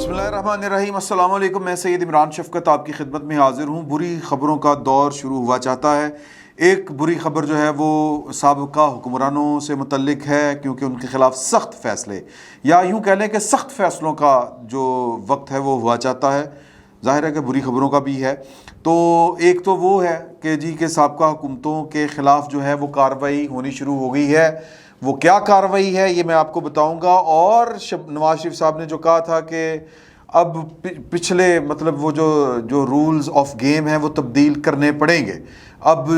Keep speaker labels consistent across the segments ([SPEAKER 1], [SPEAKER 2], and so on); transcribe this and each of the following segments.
[SPEAKER 1] بسم اللہ الرحمن الرحیم۔ السلام علیکم، میں سید عمران شفقت آپ کی خدمت میں حاضر ہوں۔ بری خبروں کا دور شروع ہوا چاہتا ہے۔ ایک بری خبر جو ہے وہ سابقہ حکمرانوں سے متعلق ہے، کیونکہ ان کے خلاف سخت فیصلے یا یوں کہہ لیں کہ سخت فیصلوں کا جو وقت ہے وہ ہوا چاہتا ہے۔ ظاہر ہے کہ بری خبروں کا بھی ہے۔ تو ایک تو وہ ہے کہ کہ سابقہ حکومتوں کے خلاف جو ہے وہ کارروائی ہونی شروع ہو گئی ہے۔ وہ کیا کارروائی ہے یہ میں آپ کو بتاؤں گا۔ اور نواز شریف صاحب نے جو کہا تھا کہ اب پچھلے مطلب وہ جو رولز آف گیم ہیں وہ تبدیل کرنے پڑیں گے۔ اب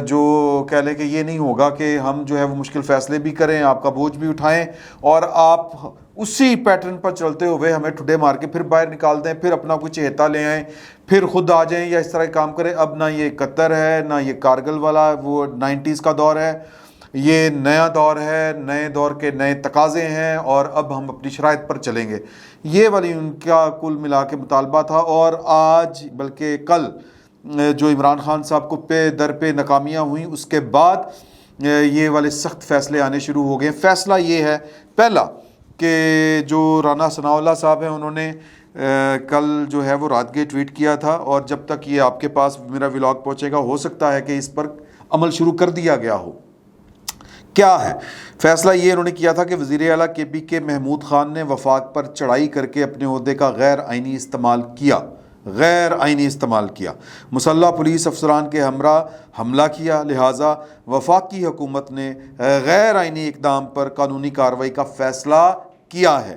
[SPEAKER 1] جو کہہ لیں کہ یہ نہیں ہوگا کہ ہم جو ہے وہ مشکل فیصلے بھی کریں، آپ کا بوجھ بھی اٹھائیں اور آپ اسی پیٹرن پر چلتے ہوئے ہمیں ٹھڈے مار کے پھر باہر نکال دیں، پھر اپنا کوئی چہیتا لے آئیں، پھر خود آ جائیں یا اس طرح کام کریں۔ اب نہ یہ قطر ہے، نہ یہ کارگل والا وہ 90s کا دور ہے، یہ نیا دور ہے، نئے دور کے نئے تقاضے ہیں اور اب ہم اپنی شرائط پر چلیں گے۔ یہ والی ان کا کل ملا کے مطالبہ تھا۔ اور آج بلکہ کل جو عمران خان صاحب کو پہ در پہ ناکامیاں ہوئیں، اس کے بعد یہ والے سخت فیصلے آنے شروع ہو گئے۔ فیصلہ یہ ہے پہلا کہ جو رانا ثناء اللہ صاحب ہیں، انہوں نے کل جو ہے وہ رات گئے ٹویٹ کیا تھا، اور جب تک یہ آپ کے پاس میرا ولاگ پہنچے گا ہو سکتا ہے کہ اس پر عمل شروع کر دیا گیا ہو۔ کیا ہے فیصلہ؟ یہ انہوں نے کیا تھا کہ وزیر اعلیٰ کے محمود خان نے وفاق پر چڑھائی کر کے اپنے عہدے کا غیر آئینی استعمال کیا، مسلح پولیس افسران کے ہمراہ حملہ کیا، لہٰذا وفاق کی حکومت نے غیر آئینی اقدام پر قانونی کارروائی کا فیصلہ کیا ہے۔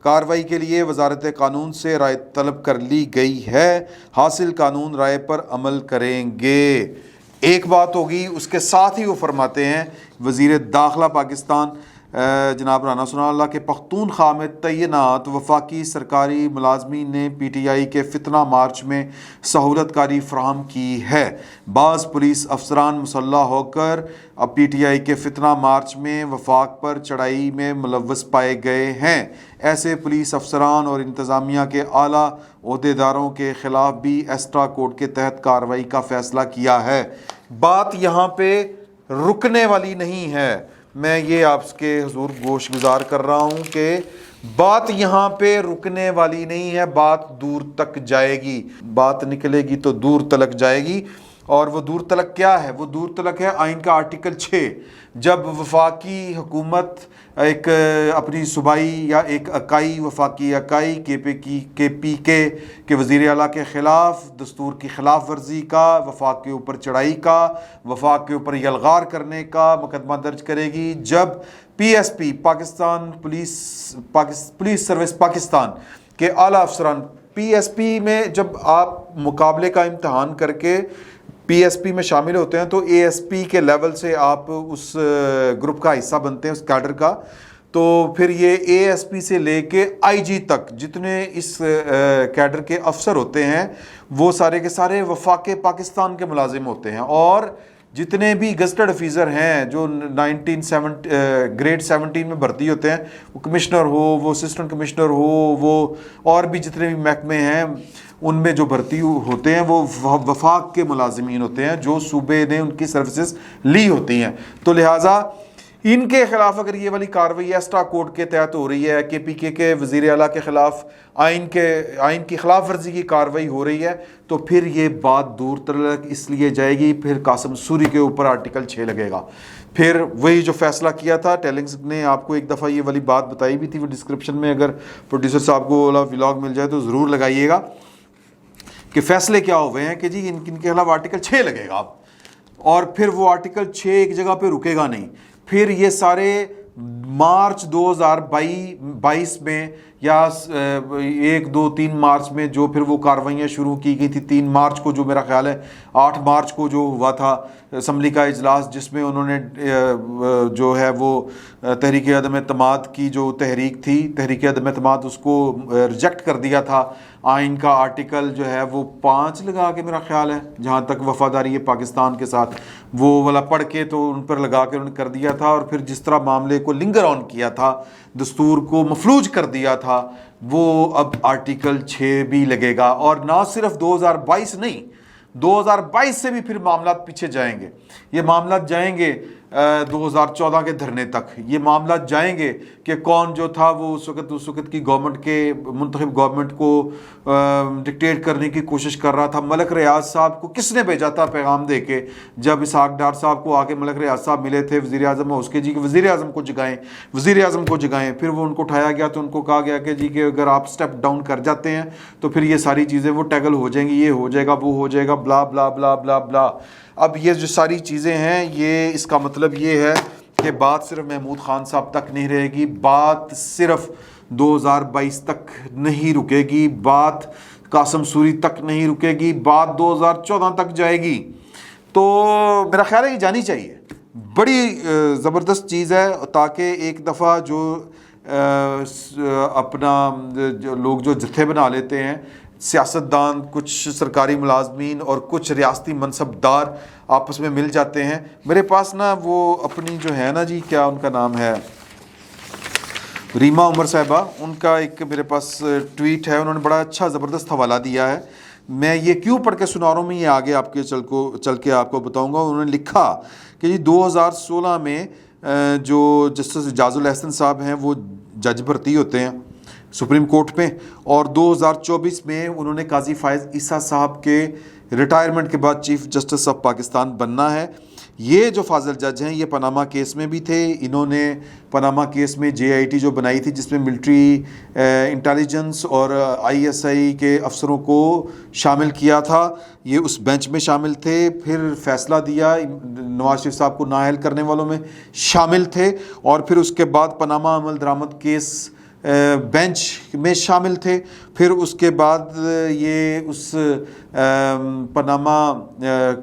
[SPEAKER 1] کارروائی کے لیے وزارت قانون سے رائے طلب کر لی گئی ہے، حاصل قانون رائے پر عمل کریں گے۔ ایک بات ہوگی، اس کے ساتھ ہی وہ فرماتے ہیں وزیر داخلہ پاکستان جناب رانا ثناء اللہ کے پختونخوا میں تعینات وفاقی سرکاری ملازمین نے پی ٹی آئی کے فتنہ مارچ میں سہولت کاری فراہم کی ہے۔ بعض پولیس افسران مسلح ہو کر اب پی ٹی آئی کے فتنہ مارچ میں وفاق پر چڑھائی میں ملوث پائے گئے ہیں۔ ایسے پولیس افسران اور انتظامیہ کے اعلیٰ عہدیداروں کے خلاف بھی ایسٹرا کوڈ کے تحت کارروائی کا فیصلہ کیا ہے۔ بات یہاں پہ رکنے والی نہیں ہے، میں یہ آپ کے حضور گوش گزار کر رہا ہوں کہ بات یہاں پہ رکنے والی نہیں ہے، بات دور تک جائے گی، بات نکلے گی تو دور تلک جائے گی۔ اور وہ دور تلک کیا ہے؟ وہ دور تلک ہے آئین کا آرٹیکل 6۔ جب وفاقی حکومت ایک اپنی صوبائی یا ایک اکائی، وفاقی اکائی کے پی کے وزیر اعلیٰ کے خلاف دستور کی خلاف ورزی کا، وفاق کے اوپر چڑھائی کا، وفاق کے اوپر یلغار کرنے کا مقدمہ درج کرے گی، جب P S P Pakistan police service Pakistan کے اعلیٰ افسران، پی ایس پی میں جب آپ مقابلے کا امتحان کر کے پی ایس پی میں شامل ہوتے ہیں تو اے ایس پی کے لیول سے آپ اس گروپ کا حصہ بنتے ہیں، اس کیڈر کا۔ تو پھر یہ اے ایس پی سے لے کے آئی جی تک جتنے اس کیڈر کے افسر ہوتے ہیں وہ سارے کے سارے وفاق پاکستان کے ملازم ہوتے ہیں، اور جتنے بھی گزٹڈ آفیسر ہیں جو گریڈ 17 میں بھرتی ہوتے ہیں، وہ کمشنر ہو، وہ اسسٹنٹ کمشنر ہو، وہ اور بھی جتنے بھی محکمے ہیں ان میں جو بھرتی ہوتے ہیں وہ وفاق کے ملازمین ہوتے ہیں جو صوبے نے ان کی سروسز لی ہوتی ہیں۔ تو لہٰذا ان کے خلاف اگر یہ والی کارروائی ایسٹرا کوڈ کے تحت ہو رہی ہے، کے پی کے وزیر اعلیٰ کے خلاف آئین کی خلاف ورزی کی کارروائی ہو رہی ہے، تو پھر یہ بات دور تلک اس لیے جائے گی، پھر قاسم سوری کے اوپر آرٹیکل 6 لگے گا۔ پھر وہی جو فیصلہ کیا تھا، ٹیلنگز نے آپ کو ایک دفعہ یہ والی بات بتائی بھی تھی، وہ ڈسکرپشن میں اگر پروڈیوسر صاحب کو والا ولاگ مل جائے تو ضرور لگائیے گا کہ فیصلے کیا ہوئے ہیں کہ جی ان کے خلاف آرٹیکل 6 لگے گا، اور پھر وہ آرٹیکل 6 ایک جگہ پہ رکے گا نہیں۔ پھر یہ سارے مارچ 2022 میں یا 1 2 3 مارچ میں جو پھر وہ کارروائیاں شروع کی گئی تھی، 3 مارچ کو جو میرا خیال ہے 8 مارچ کو جو ہوا تھا اسمبلی کا اجلاس، جس میں انہوں نے جو ہے وہ تحریک عدم اعتماد کی جو تحریک تھی، تحریک عدم اعتماد، اس کو ریجیکٹ کر دیا تھا۔ آئین کا آرٹیکل جو ہے وہ 5 لگا کے میرا خیال ہے، جہاں تک وفاداری ہے پاکستان کے ساتھ، وہ والا پڑھ کے تو ان پر لگا کے انہوں نے کر دیا تھا۔ اور پھر جس طرح معاملے کو لنگر آن کیا تھا، دستور کو مفلوج کر دیا تھا، وہ اب آرٹیکل 6 بھی لگے گا۔ اور نہ صرف 2022 نہیں، 2022 سے بھی پھر معاملات پیچھے جائیں گے۔ یہ معاملات جائیں گے 2014 کے دھرنے تک یہ معاملات جائیں گے کہ کون جو تھا وہ اس وقت کی گورنمنٹ کے منتخب گورنمنٹ کو ڈکٹیٹ کرنے کی کوشش کر رہا تھا. ملک ریاض صاحب کو کس نے بھیجا تھا پیغام دے کے؟ جب اسحاق ڈار صاحب کو آ کے ملک ریاض صاحب ملے تھے وزیر اعظم اس کے جی کہ وزیر اعظم کو جگائیں. پھر وہ ان کو اٹھایا گیا تو ان کو کہا گیا کہ جی کہ اگر آپ سٹیپ ڈاؤن کر جاتے ہیں تو پھر یہ ساری چیزیں وہ ٹیگل ہو جائیں گی, یہ ہو جائے گا, وہ ہو جائے گا, بلا بلا بلا بلا بلا. اب یہ جو ساری چیزیں ہیں یہ اس کا مطلب یہ ہے کہ بات صرف محمود خان صاحب تک نہیں رہے گی, بات صرف 2022 تک نہیں رکے گی, بات قاسم سوری تک نہیں رکے گی, بات 2014 تک جائے گی. تو میرا خیال ہے یہ جانی چاہیے, بڑی زبردست چیز ہے, تاکہ ایک دفعہ جو اپنا جو لوگ جو جتھے بنا لیتے ہیں, سیاستدان, کچھ سرکاری ملازمین اور کچھ ریاستی منصب دار آپس میں مل جاتے ہیں. میرے پاس نا وہ اپنی جو ہے نا جی کیا ان کا نام ہے, ریما عمر صاحبہ, ان کا ایک میرے پاس ٹویٹ ہے, انہوں نے بڑا اچھا زبردست حوالہ دیا ہے. میں یہ کیوں پڑھ کے سنا رہا ہوں, میں یہ آگے آپ کے چل کے آپ کو بتاؤں گا. انہوں نے لکھا کہ جی 2016 میں جو جسٹس اعجاز الاحسن صاحب ہیں وہ جج بھرتی ہوتے ہیں سپریم کورٹ میں, اور 2024 میں انہوں نے قاضی فائز عیسیٰ صاحب کے ریٹائرمنٹ کے بعد چیف جسٹس آف پاکستان بننا ہے. یہ جو فاضل جج ہیں یہ پاناما کیس میں بھی تھے, انہوں نے پاناما کیس میں JIT جو بنائی تھی جس میں ملٹری انٹیلیجنس اور ISI کے افسروں کو شامل کیا تھا, یہ اس بینچ میں شامل تھے. پھر فیصلہ دیا, نواز شریف صاحب کو نااہل کرنے والوں میں شامل تھے, اور پھر اس کے بعد پاناما عمل درآمد کیس بینچ میں شامل تھے. پھر اس کے بعد یہ اس پاناما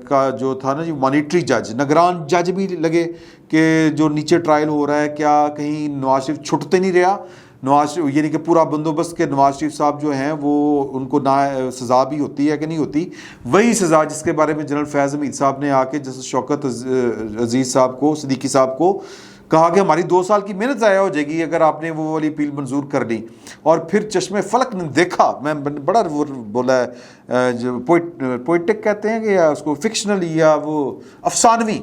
[SPEAKER 1] کا جو تھا نا جی مانیٹری جج, نگران جج بھی لگے کہ جو نیچے ٹرائل ہو رہا ہے کیا کہیں نواز شریف چھٹتے نہیں رہا, نواز یعنی کہ پورا بندوبست کے نواز شریف صاحب جو ہیں وہ ان کو نہ سزا بھی ہوتی ہے کہ نہیں ہوتی, وہی سزا جس کے بارے میں جنرل فیض حمید صاحب نے آ کے جسٹس شوکت عزیز صاحب کو, صدیقی صاحب کو کہا کہ ہماری 2 سال کی محنت ضائع ہو جائے گی اگر آپ نے وہ والی اپیل منظور کر لی. اور پھر چشم فلک نے دیکھا, میں بڑا بولا ہے جو پوئٹک کہتے ہیں کہ یا اس کو فکشنل یا وہ افسانوی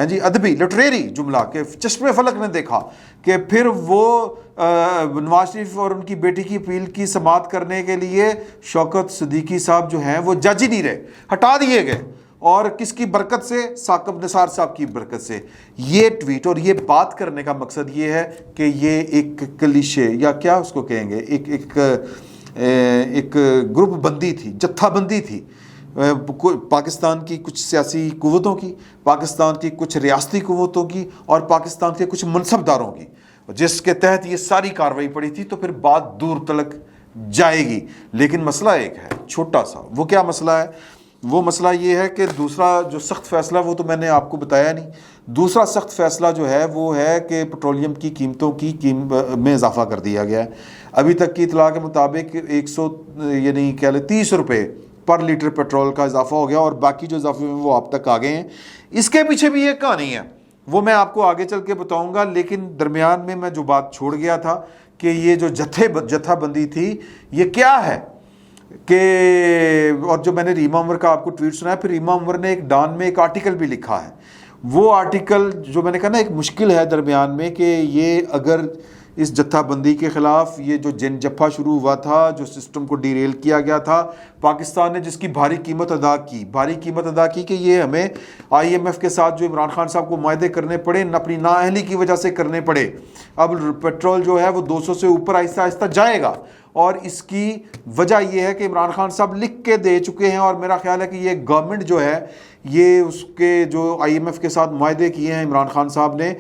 [SPEAKER 1] جی ادبی لٹریری جملہ, کہ چشم فلک نے دیکھا کہ پھر وہ نواز شریف اور ان کی بیٹی کی اپیل کی سماعت کرنے کے لیے شوکت صدیقی صاحب جو ہیں وہ جج ہی نہیں رہے, ہٹا دیے گئے. اور کس کی برکت سے؟ ثاقب نثار صاحب کی برکت سے. یہ ٹویٹ اور یہ بات کرنے کا مقصد یہ ہے کہ یہ ایک کلیشے یا کیا اس کو کہیں گے, ایک گروپ بندی تھی, جتھا بندی تھی پاکستان کی کچھ سیاسی قوتوں کی, پاکستان کی کچھ ریاستی قوتوں کی اور پاکستان کے کچھ منصب داروں کی, جس کے تحت یہ ساری کارروائی پڑی تھی. تو پھر بات دور تلک جائے گی. لیکن مسئلہ ایک ہے چھوٹا سا, وہ کیا مسئلہ ہے؟ وہ مسئلہ یہ ہے کہ دوسرا جو سخت فیصلہ وہ تو میں نے آپ کو بتایا نہیں. دوسرا سخت فیصلہ جو ہے وہ ہے کہ پٹرولیم کی قیمتوں کی میں اضافہ کر دیا گیا ہے. ابھی تک کی اطلاع کے مطابق 100 یعنی کہہ لیں 30 روپے پر لیٹر پیٹرول کا اضافہ ہو گیا, اور باقی جو اضافے ہیں وہ آپ تک آ گئے ہیں. اس کے پیچھے بھی ایک کہانی ہے, وہ میں آپ کو آگے چل کے بتاؤں گا. لیکن درمیان میں جو بات چھوڑ گیا تھا کہ یہ جو جتھا بندی تھی یہ کیا ہے کہ, اور جو میں نے ریما عمر کا آپ کو ٹویٹ سنا ہے, پھر ریما عمر نے ایک ڈان میں ایک آرٹیکل بھی لکھا ہے. وہ آرٹیکل جو میں نے کہا نا ایک مشکل ہے درمیان میں کہ یہ اگر اس جتھا بندی کے خلاف یہ جو جن جپا شروع ہوا تھا, جو سسٹم کو ڈیریل کیا گیا تھا, پاکستان نے جس کی بھاری قیمت ادا کی کہ یہ ہمیں IMF کے ساتھ جو عمران خان صاحب کو معاہدے کرنے پڑے, اپنی نااہلی کی وجہ سے کرنے پڑے. اب پیٹرول جو ہے وہ 200 سے اوپر آہستہ آہستہ جائے گا, اور اس کی وجہ یہ ہے کہ عمران خان صاحب لکھ کے دے چکے ہیں, اور میرا خیال ہے کہ یہ گورنمنٹ جو ہے یہ اس کے جو IMF کے ساتھ معاہدے کیے ہیں عمران خان صاحب نے,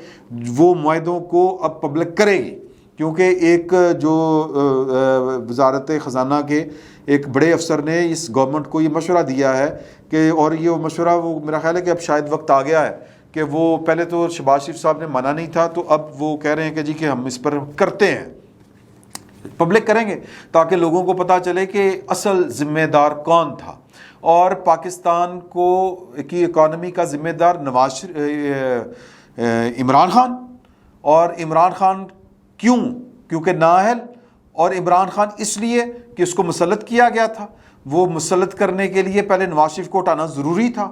[SPEAKER 1] وہ معاہدوں کو اب پبلک کرے گی. کیونکہ ایک جو وزارت خزانہ کے ایک بڑے افسر نے اس گورنمنٹ کو یہ مشورہ دیا ہے کہ, اور یہ مشورہ وہ میرا خیال ہے کہ اب شاید وقت آ گیا ہے کہ وہ, پہلے تو شہباز شریف صاحب نے مانا نہیں تھا, تو اب وہ کہہ رہے ہیں کہ جی کہ ہم اس پر کرتے ہیں, پبلک کریں گے تاکہ لوگوں کو پتہ چلے کہ اصل ذمہ دار کون تھا. اور پاکستان کو کی اکانومی کا ذمہ دار عمران خان, اور عمران خان کیونکہ نااہل, اور عمران خان اس لیے کہ اس کو مسلط کیا گیا تھا. وہ مسلط کرنے کے لیے پہلے نواز شریف کو ہٹانا ضروری تھا,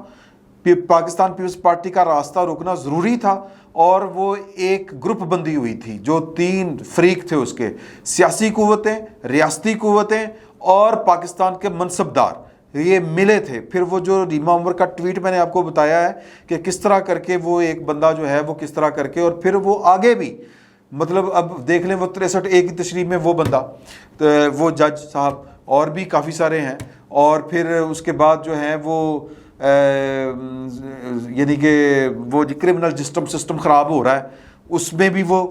[SPEAKER 1] پاکستان پیپلز پارٹی کا راستہ روکنا ضروری تھا، اور وہ ایک گروپ بندی ہوئی تھی جو 3 فریق تھے اس کے، سیاسی قوتیں، ریاستی قوتیں اور پاکستان کے منصبدار، یہ ملے تھے۔ پھر وہ جو ریما عمر کا ٹویٹ میں نے آپ کو بتایا ہے کہ کس طرح کر کے وہ ایک بندہ جو ہے وہ کس طرح کر کے، اور پھر وہ آگے بھی مطلب اب دیکھ لیں وہ 63A کی تشریح میں وہ بندہ، وہ جج صاحب اور بھی کافی سارے ہیں، اور پھر اس کے بعد جو ہیں وہ یعنی کہ وہ کرمنل سسٹم خراب ہو رہا ہے، اس میں بھی وہ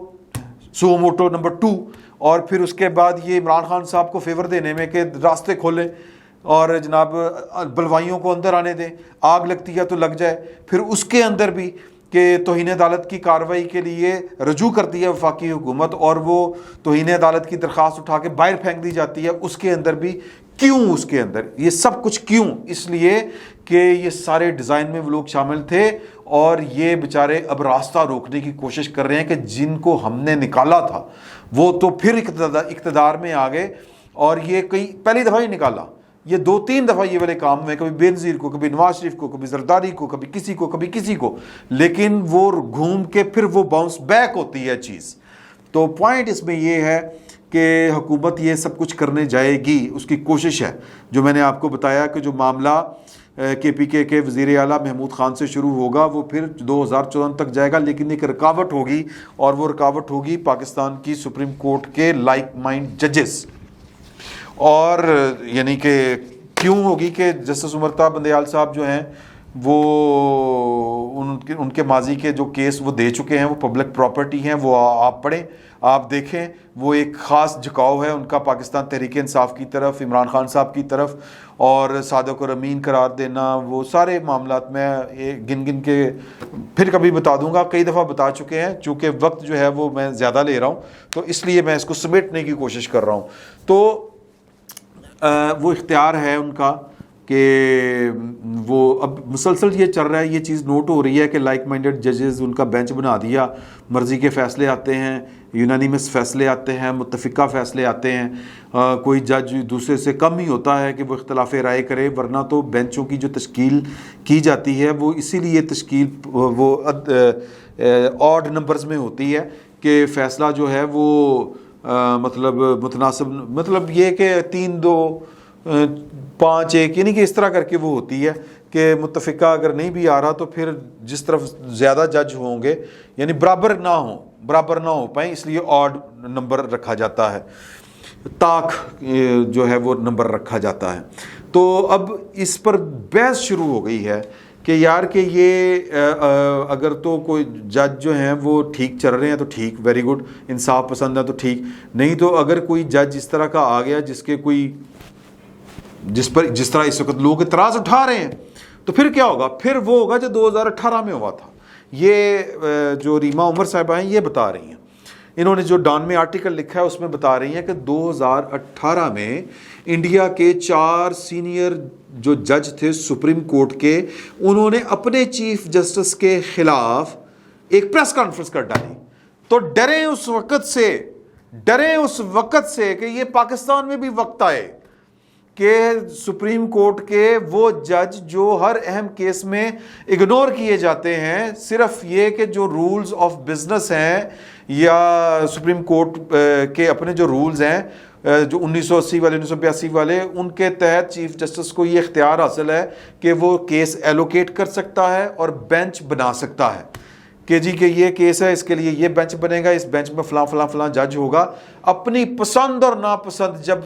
[SPEAKER 1] سو موٹو نمبر 2، اور پھر اس کے بعد یہ عمران خان صاحب کو فیور دینے میں کہ راستے کھولیں اور جناب بلوائیوں کو اندر آنے دیں، آگ لگتی ہے تو لگ جائے، پھر اس کے اندر بھی کہ توہین عدالت کی کارروائی کے لیے رجوع کرتی ہے وفاقی حکومت، اور وہ توہین عدالت کی درخواست اٹھا کے باہر پھینک دی جاتی ہے، اس کے اندر بھی کیوں، اس کے اندر یہ سب کچھ کیوں؟ اس لیے کہ یہ سارے ڈیزائن میں وہ لوگ شامل تھے، اور یہ بیچارے اب راستہ روکنے کی کوشش کر رہے ہیں کہ جن کو ہم نے نکالا تھا وہ تو پھر اقتدار میں آ گئے، اور یہ پہلی دفعہ ہی نکالا، یہ 2-3 دفعہ یہ والے کام ہوئے، کبھی بینظیر کو، کبھی نواز شریف کو، کبھی زرداری کو، کبھی کسی کو، لیکن وہ گھوم کے پھر وہ باؤنس بیک ہوتی ہے چیز۔ تو پوائنٹ اس میں یہ ہے کہ حکومت یہ سب کچھ کرنے جائے گی، اس کی کوشش ہے، جو میں نے آپ کو بتایا کہ جو معاملہ KPK کے وزیر اعلیٰ محمود خان سے شروع ہوگا وہ پھر 2014 تک جائے گا، لیکن ایک رکاوٹ ہوگی، اور وہ رکاوٹ ہوگی پاکستان کی سپریم کورٹ کے لائک مائنڈ ججز، اور یعنی کہ کیوں ہوگی کہ جسٹس عمر بندیال صاحب جو ہیں وہ ان کے ماضی کے جو کیس وہ دے چکے ہیں، وہ پبلک پراپرٹی ہیں، وہ آپ پڑھیں، آپ دیکھیں، وہ ایک خاص جھکاؤ ہے ان کا پاکستان تحریک انصاف کی طرف، عمران خان صاحب کی طرف، اور صادق اور امین قرار دینا، وہ سارے معاملات میں گن کے پھر کبھی بتا دوں گا، کئی دفعہ بتا چکے ہیں، چونکہ وقت جو ہے وہ میں زیادہ لے رہا ہوں تو اس لیے میں اس کو سمیٹنے کی کوشش کر رہا ہوں۔ تو وہ اختیار ہے ان کا کہ وہ اب مسلسل یہ چل رہا ہے، یہ چیز نوٹ ہو رہی ہے کہ لائک مائنڈڈ ججز ان کا بینچ بنا دیا، مرضی کے فیصلے آتے ہیں، یونانیمس فیصلے آتے ہیں، متفقہ فیصلے آتے ہیں، کوئی جج دوسرے سے کم ہی ہوتا ہے کہ وہ اختلاف رائے کرے، ورنہ تو بینچوں کی جو تشکیل کی جاتی ہے وہ اسی لیے تشکیل وہ آڈ نمبرز میں ہوتی ہے کہ فیصلہ جو ہے وہ مطلب متناسب، مطلب یہ کہ 3-2-5-1 یعنی کہ اس طرح کر کے وہ ہوتی ہے کہ متفقہ اگر نہیں بھی آ رہا تو پھر جس طرف زیادہ جج ہوں گے یعنی برابر نہ ہو پائیں، اس لیے آڈ نمبر رکھا جاتا ہے، طاق جو ہے وہ نمبر رکھا جاتا ہے۔ تو اب اس پر بحث شروع ہو گئی ہے کہ یار کہ یہ اگر تو کوئی جج جو ہیں وہ ٹھیک چل رہے ہیں تو ٹھیک، ویری گڈ، انصاف پسند ہے تو ٹھیک، نہیں تو اگر کوئی جج اس طرح کا آ گیا جس طرح اس وقت لوگ اعتراض اٹھا رہے ہیں تو پھر کیا ہوگا؟ پھر وہ ہوگا جو 2018 میں ہوا تھا۔ یہ جو ریما عمر صاحبہ ہیں یہ بتا رہی ہیں، انہوں نے جو ڈان میں آرٹیکل لکھا ہے اس میں بتا رہی ہیں کہ 2018 میں انڈیا کے 4 سینئر جو جج تھے سپریم کورٹ کے، انہوں نے اپنے چیف جسٹس کے خلاف ایک پریس کانفرنس کر ڈالی، تو ڈریں اس وقت سے کہ یہ پاکستان میں بھی وقت آئے کہ سپریم کورٹ کے وہ جج جو ہر اہم کیس میں اگنور کیے جاتے ہیں، صرف یہ کہ جو رولز آف بزنس ہیں یا سپریم کورٹ کے اپنے جو رولز ہیں جو 1980 والے 1982 والے، ان کے تحت چیف جسٹس کو یہ اختیار حاصل ہے کہ وہ کیس ایلوکیٹ کر سکتا ہے اور بینچ بنا سکتا ہے کہ جی کہ یہ کیس ہے، اس کے لیے یہ بینچ بنے گا، اس بینچ میں فلاں جج ہوگا۔ اپنی پسند اور ناپسند جب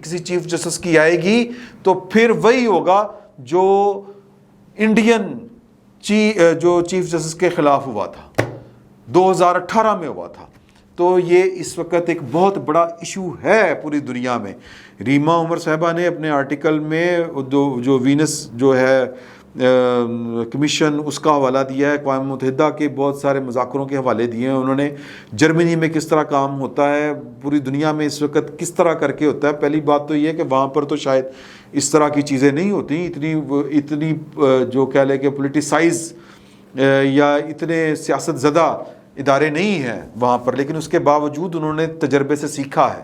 [SPEAKER 1] کسی چیف جسٹس کی آئے گی تو پھر وہی ہوگا جو انڈین جو چیف جسٹس کے خلاف ہوا تھا، 2018 میں ہوا تھا۔ تو یہ اس وقت ایک بہت بڑا ایشو ہے پوری دنیا میں۔ ریما عمر صاحبہ نے اپنے آرٹیکل میں جو وینس جو ہے کمیشن، اس کا حوالہ دیا ہے، اقوام متحدہ کے بہت سارے مذاکروں کے حوالے دیے ہیں انہوں نے، جرمنی میں کس طرح کام ہوتا ہے، پوری دنیا میں اس وقت کس طرح کر کے ہوتا ہے۔ پہلی بات تو یہ کہ وہاں پر تو شاید اس طرح کی چیزیں نہیں ہوتی، اتنی جو کہہ لیں کہ پولیٹیسائز یا اتنے سیاست زدہ ادارے نہیں ہیں وہاں پر، لیکن اس کے باوجود انہوں نے تجربے سے سیکھا ہے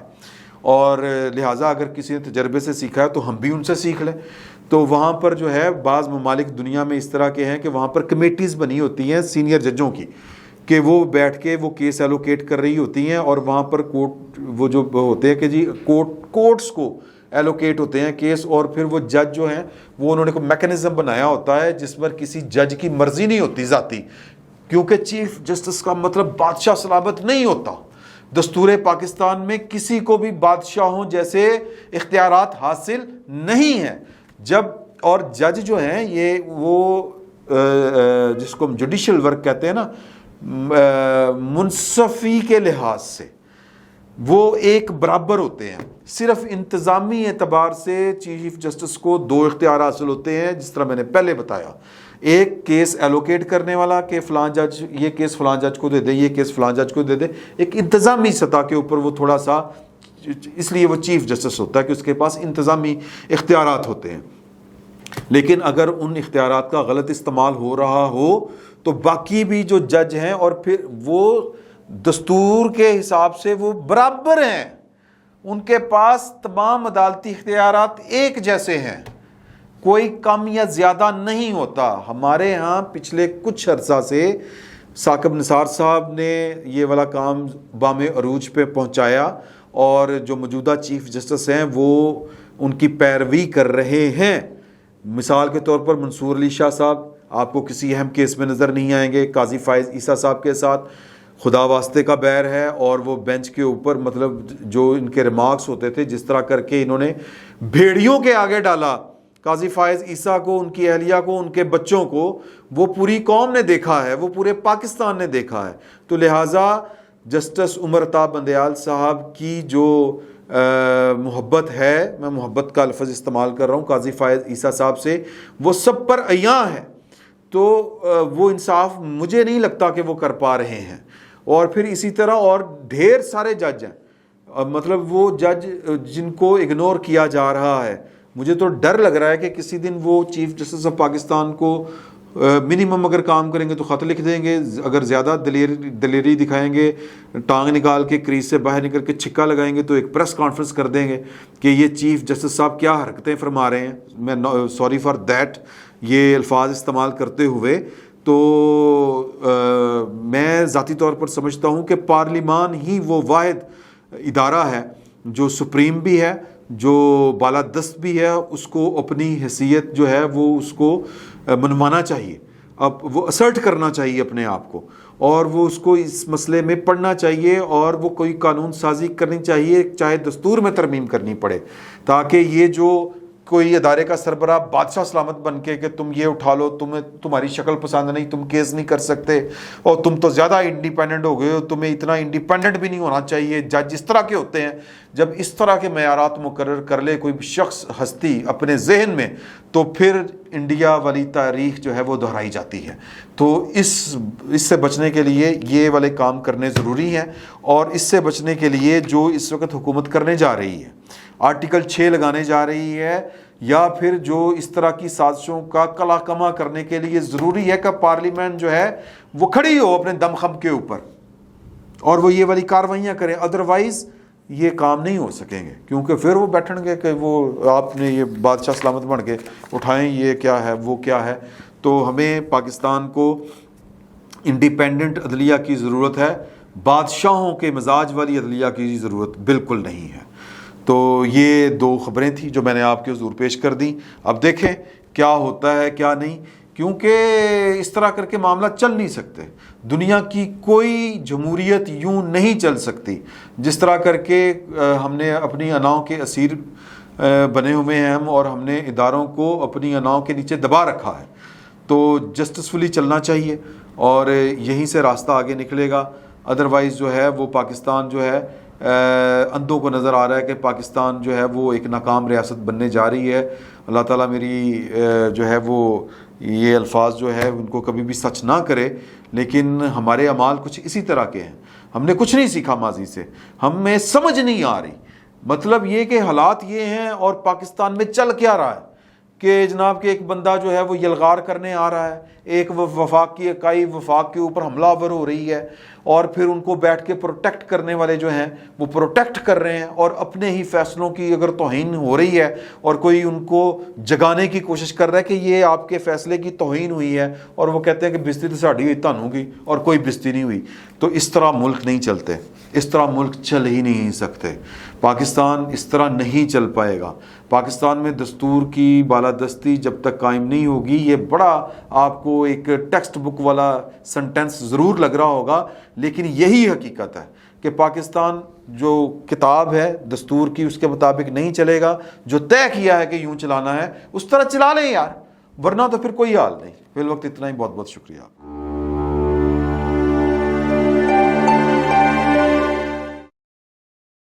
[SPEAKER 1] اور لہٰذا اگر کسی نے تجربے سے سیکھا ہے تو ہم بھی ان سے سیکھ لیں۔ تو وہاں پر جو ہے بعض ممالک دنیا میں اس طرح کے ہیں کہ وہاں پر کمیٹیز بنی ہوتی ہیں سینئر ججوں کی، کہ وہ بیٹھ کے وہ کیس ایلوکیٹ کر رہی ہوتی ہیں، اور وہاں پر کورٹ وہ جو ہوتے ہیں کہ جی کورٹس کو ایلوکیٹ ہوتے ہیں کیس، اور پھر وہ جج جو ہیں وہ انہوں نے کوئی میکنزم بنایا ہوتا ہے جس پر کسی جج کی مرضی نہیں ہوتی ذاتی، کیونکہ چیف جسٹس کا مطلب بادشاہ سلامت نہیں ہوتا۔ دستور پاکستان میں کسی کو بھی بادشاہوں جیسے اختیارات حاصل نہیں ہیں۔ جب اور جج جو ہیں یہ وہ جس کو ہم جوڈیشل ورک کہتے ہیں نا، منصفی کے لحاظ سے وہ ایک برابر ہوتے ہیں۔ صرف انتظامی اعتبار سے چیف جسٹس کو 2 اختیار حاصل ہوتے ہیں، جس طرح میں نے پہلے بتایا، ایک کیس ایلوکیٹ کرنے والا کہ فلاں جج یہ کیس فلاں جج کو دے دے، یہ کیس فلاں جج کو دے دے، ایک انتظامی سطح کے اوپر وہ تھوڑا سا، اس لیے وہ چیف جسٹس ہوتا ہے کہ اس کے پاس انتظامی اختیارات ہوتے ہیں۔ لیکن اگر ان اختیارات کا غلط استعمال ہو رہا ہو تو باقی بھی جو جج ہیں اور پھر وہ دستور کے حساب سے وہ برابر ہیں، ان کے پاس تمام عدالتی اختیارات ایک جیسے ہیں، کوئی کم یا زیادہ نہیں ہوتا۔ ہمارے ہاں پچھلے کچھ عرصہ سے ثاقب نثار صاحب نے یہ والا کام بام عروج پہ پہنچایا، اور جو موجودہ چیف جسٹس ہیں وہ ان کی پیروی کر رہے ہیں۔ مثال کے طور پر منصور علی شاہ صاحب آپ کو کسی اہم کیس میں نظر نہیں آئیں گے، قاضی فائز عیسیٰ صاحب کے ساتھ خدا واسطے کا بیر ہے، اور وہ بینچ کے اوپر مطلب جو ان کے ریمارکس ہوتے تھے، جس طرح کر کے انہوں نے بھیڑیوں کے آگے ڈالا قاضی فائز عیسیٰ کو، ان کی اہلیہ کو، ان کے بچوں کو، وہ پوری قوم نے دیکھا ہے، وہ پورے پاکستان نے دیکھا ہے۔ تو لہٰذا جسٹس عمر عطا بندیال صاحب کی جو محبت ہے، میں محبت کا لفظ استعمال کر رہا ہوں، قاضی فائز عیسیٰ صاحب سے، وہ سب پر عیاں ہے۔ تو وہ انصاف مجھے نہیں لگتا کہ وہ کر پا رہے ہیں۔ اور پھر اسی طرح اور ڈھیر سارے جج ہیں، مطلب وہ جج جن کو اگنور کیا جا رہا ہے۔ مجھے تو ڈر لگ رہا ہے کہ کسی دن وہ چیف جسٹس آف پاکستان کو منیمم اگر کام کریں گے تو خط لکھ دیں گے، اگر زیادہ دلیری دکھائیں گے، ٹانگ نکال کے کریز سے باہر نکل کے چھکا لگائیں گے تو ایک پریس کانفرنس کر دیں گے کہ یہ چیف جسٹس صاحب کیا حرکتیں فرما رہے ہیں۔ میں سوری فار دیٹ یہ الفاظ استعمال کرتے ہوئے، تو میں ذاتی طور پر سمجھتا ہوں کہ پارلیمان ہی وہ واحد ادارہ ہے جو سپریم بھی ہے، جو بالادست بھی ہے، اس کو اپنی حیثیت جو ہے وہ اس کو منوانا چاہیے، اب وہ اسرٹ کرنا چاہیے اپنے آپ کو، اور وہ اس کو اس مسئلے میں پڑھنا چاہیے، اور وہ کوئی قانون سازی کرنی چاہیے، چاہے دستور میں ترمیم کرنی پڑے، تاکہ یہ جو کوئی ادارے کا سربراہ بادشاہ سلامت بن کے کہ تم یہ اٹھا لو، تمہاری شکل پسند نہیں، تم کیس نہیں کر سکتے، اور تم تو زیادہ انڈیپینڈنٹ ہو گئے ہو، تمہیں اتنا انڈیپینڈنٹ بھی نہیں ہونا چاہیے، جج اس طرح کے ہوتے ہیں۔ جب اس طرح کے معیارات مقرر کر لے کوئی شخص، ہستی اپنے ذہن میں، تو پھر انڈیا والی تاریخ جو ہے وہ دہرائی جاتی ہے۔ تو اس سے بچنے کے لیے یہ والے کام کرنے ضروری ہیں، اور اس سے بچنے کے لیے جو اس وقت حکومت کرنے جا رہی ہے، آرٹیکل 6 لگانے جا رہی ہے، یا پھر جو اس طرح کی سازشوں کا کلا کما کرنے کے لیے ضروری ہے کہ پارلیمنٹ جو ہے وہ کھڑی ہو اپنے دم خم کے اوپر، اور وہ یہ والی کاروائیاں کریں، ادروائز یہ کام نہیں ہو سکیں گے، کیونکہ پھر وہ بیٹھیں گے کہ وہ آپ نے یہ بادشاہ سلامت بن کے اٹھائیں، یہ کیا ہے وہ کیا ہے۔ تو ہمیں پاکستان کو انڈیپینڈنٹ عدلیہ کی ضرورت ہے، بادشاہوں کے مزاج والی عدلیہ کی ضرورت بالکل نہیں ہے۔ تو یہ 2 خبریں تھیں جو میں نے آپ کے حضور پیش کر دیں۔ اب دیکھیں کیا ہوتا ہے کیا نہیں، کیونکہ اس طرح کر کے معاملہ چل نہیں سکتے۔ دنیا کی کوئی جمہوریت یوں نہیں چل سکتی جس طرح کر کے ہم نے اپنی اناؤں کے اسیر بنے ہوئے ہیں ہم، اور ہم نے اداروں کو اپنی اناؤں کے نیچے دبا رکھا ہے۔ تو جسٹسفلی چلنا چاہیے، اور یہیں سے راستہ آگے نکلے گا۔ ادروائز جو ہے وہ پاکستان جو ہے اندھوں کو نظر آ رہا ہے کہ پاکستان جو ہے وہ ایک ناکام ریاست بننے جا رہی ہے۔ اللہ تعالیٰ میری جو ہے وہ یہ الفاظ جو ہے ان کو کبھی بھی سچ نہ کرے، لیکن ہمارے اعمال کچھ اسی طرح کے ہیں۔ ہم نے کچھ نہیں سیکھا ماضی سے، ہمیں سمجھ نہیں آ رہی، مطلب یہ کہ حالات یہ ہیں، اور پاکستان میں چل کیا رہا ہے کہ جناب کہ ایک بندہ جو ہے وہ یلغار کرنے آ رہا ہے، ایک وفاق کی اکائی وفاق کے اوپر حملہ آور ہو رہی ہے، اور پھر ان کو بیٹھ کے پروٹیکٹ کرنے والے جو ہیں وہ پروٹیکٹ کر رہے ہیں، اور اپنے ہی فیصلوں کی اگر توہین ہو رہی ہے اور کوئی ان کو جگانے کی کوشش کر رہا ہے کہ یہ آپ کے فیصلے کی توہین ہوئی ہے، اور وہ کہتے ہیں کہ بستی تو ساڑی ہوئی تانوں کی اور کوئی بستی نہیں ہوئی، تو اس طرح ملک نہیں چلتے، اس طرح ملک چل ہی نہیں سکتے۔ پاکستان اس طرح نہیں چل پائے گا۔ پاکستان میں دستور کی بالادستی جب تک قائم نہیں ہوگی، یہ بڑا آپ کو ایک ٹیکسٹ بک والا سنٹینس ضرور لگ رہا ہوگا، لیکن یہی حقیقت ہے کہ پاکستان جو کتاب ہے دستور کی اس کے مطابق نہیں چلے گا۔ جو طے کیا ہے کہ یوں چلانا ہے اس طرح چلا لیں یار، ورنہ تو پھر کوئی حال نہیں۔ فی الوقت اتنا ہی، بہت بہت شکریہ۔